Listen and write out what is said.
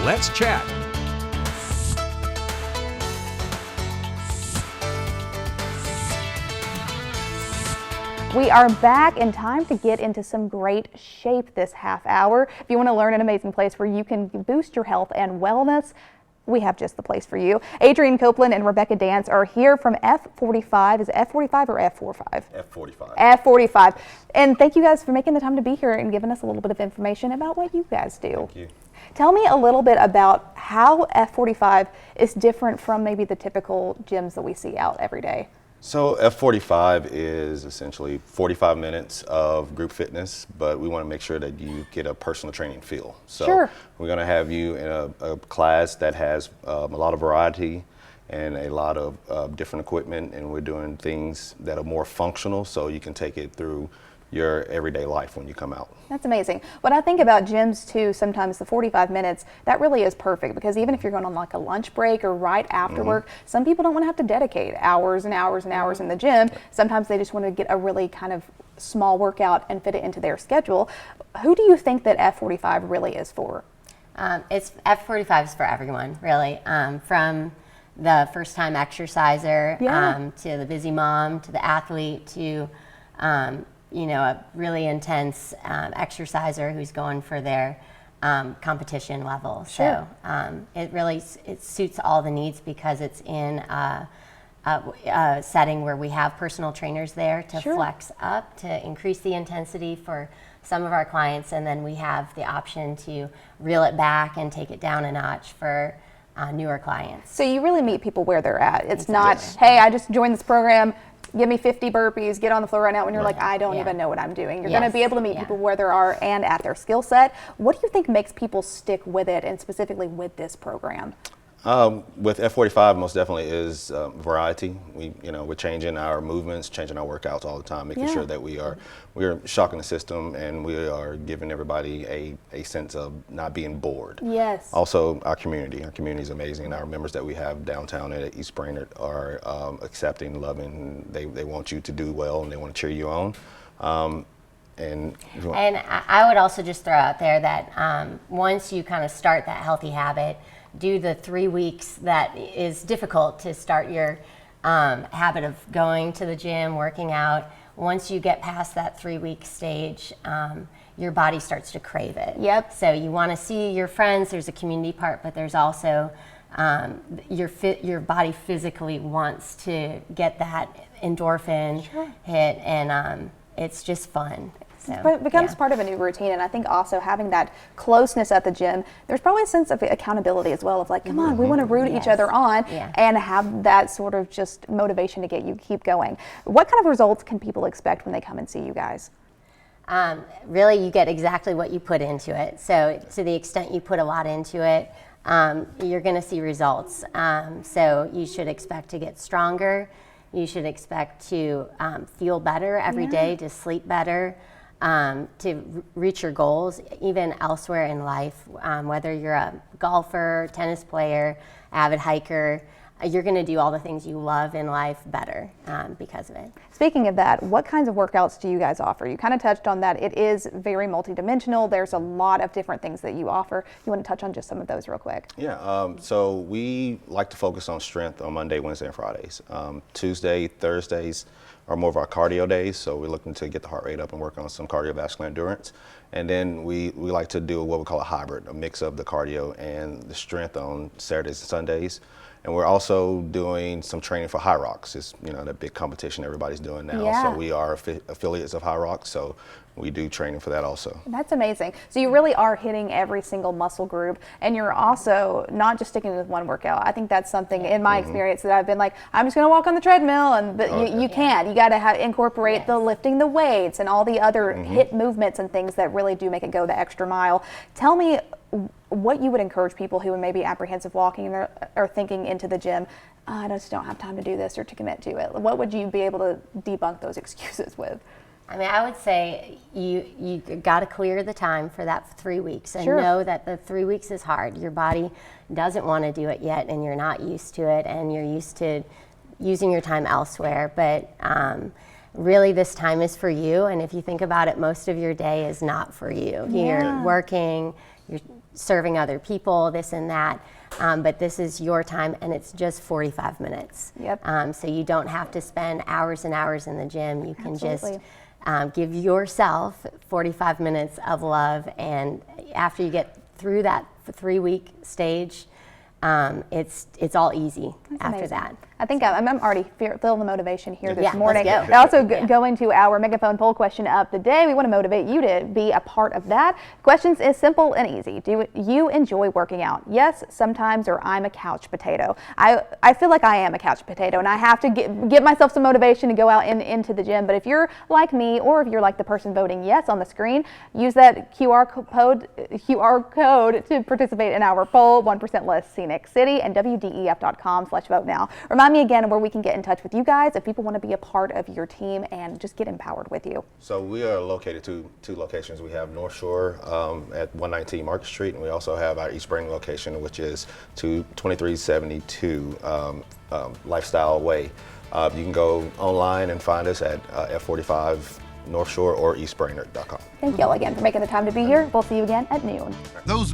Let's Chat. We are back in time to get into some great shape this half hour. If you want to learn an amazing place where you can boost your health and wellness, we have just the place for you. Adrienne Copeland and Rebecca Dance are here from F45. Is it F45 or F45? F45. F45. And thank you guys for making the time to be here and giving us a little bit of information about what you guys do. Thank you. Tell me a little bit about how F45 is different from maybe the typical gyms that we see out every day. So F45 is essentially 45 minutes of group fitness, but we want to make sure that you get a personal training feel. So Sure. We're going to have you in a class that has a lot of variety and a lot of different equipment, and we're doing things that are more functional so you can take it through your everyday life when you come out. That's amazing. When I think about gyms too, sometimes the 45 minutes, that really is perfect, because even if you're going on like a lunch break or right after work, some people don't want to have to dedicate hours and hours and hours in the gym. Sometimes they just want to get a really kind of small workout and fit it into their schedule. Who do you think that F45 really is for? It's F45 is for everyone, really, from the first-time exerciser to the busy mom to the athlete to a really intense exerciser who's going for their competition level. Sure. So it suits all the needs because it's in a setting where we have personal trainers there to flex up, to increase the intensity for some of our clients, and then we have the option to reel it back and take it down a notch for newer clients. So you really meet people where they're at. It's not, hey, I just joined this program, give me 50 burpees, get on the floor right now, when you're like, I don't even know what I'm doing. You're going to be able to meet people where they are and at their skill set. What do you think makes people stick with it, and specifically with this program? With F45, most definitely is variety. We're changing our movements, changing our workouts all the time, making sure that we're shocking the system, and we are giving everybody a sense of not being bored. Yes. Also, our community is amazing. Our members that we have downtown at East Brainerd are accepting, loving. They want you to do well, and they want to cheer you on. And I would also just throw out there that once you kind of start that healthy habit, do the 3 weeks that is difficult to start your habit of going to the gym, working out. Once you get past that 3-week stage, your body starts to crave it. Yep. So you want to see your friends. There's a community part, but there's also your body physically wants to get that endorphin hit, and it's just fun. So, but it becomes part of a new routine, and I think also having that closeness at the gym, there's probably a sense of accountability as well, of like, come on, we want to root each other on, and have that sort of just motivation to get you keep going. What kind of results can people expect when they come and see you guys? Really, you get exactly what you put into it. So to the extent you put a lot into it, you're going to see results. So you should expect to get stronger. You should expect to feel better every day, to sleep better. To reach your goals, even elsewhere in life, whether you're a golfer, tennis player, avid hiker, you're going to do all the things you love in life better because of it. Speaking of that, what kinds of workouts do you guys offer? You kind of touched on that. It is very multidimensional. There's a lot of different things that you offer. You want to touch on just some of those real quick? Yeah, so we like to focus on strength on Monday, Wednesday, and Fridays. Tuesday, Thursdays are more of our cardio days, so we're looking to get the heart rate up and work on some cardiovascular endurance. And then we like to do what we call a hybrid, a mix of the cardio and the strength on Saturdays and Sundays. And we're also doing some training for High Rocks. It's that big competition everybody's doing now. So we are affiliates of High Rocks, so we do training for that also. That's amazing. So you really are hitting every single muscle group, and you're also not just sticking with one workout. I think that's something in my experience that I've been like, I'm just going to walk on the treadmill, and you can't. You got to incorporate the lifting the weights and all the other hip movements and things that really do make it go the extra mile. Tell me what you would encourage people who may be apprehensive walking or thinking into the gym, I just don't have time to do this or to commit to it. What would you be able to debunk those excuses with? I mean, I would say you got to clear the time for that 3 weeks and know that the 3 weeks is hard. Your body doesn't want to do it yet, and you're not used to it, and you're used to using your time elsewhere. But really, this time is for you, and if you think about it, most of your day is not for you. You're working, you're serving other people, this and that. But this is your time, and it's just 45 minutes. Yep. So you don't have to spend hours and hours in the gym. You can Absolutely. just give yourself 45 minutes of love, and after you get through that 3-week stage, it's all easy after amazing. that. I think I'm already feeling the motivation here this Yeah, let's morning. go. And also go into our megaphone poll question of the day. We want to motivate you to be a part of that. Questions is simple and easy. Do you enjoy working out? Yes, sometimes, or I'm a couch potato. I feel like I am a couch potato, and I have to give myself some motivation to go out into the gym. But if you're like me, or if you're like the person voting yes on the screen, use that QR code to participate in our poll. 1% less scenic city, and WDEF.com/vote now. Remind me again where we can get in touch with you guys if people want to be a part of your team and just get empowered with you. So we are located two locations. We have North Shore at 119 Market Street, and we also have our East Brainerd location, which is 2372 Lifestyle Way. You can go online and find us at F45 North Shore or eastbrainerd.com. Thank you all again for making the time to be here. We'll see you again at noon. Those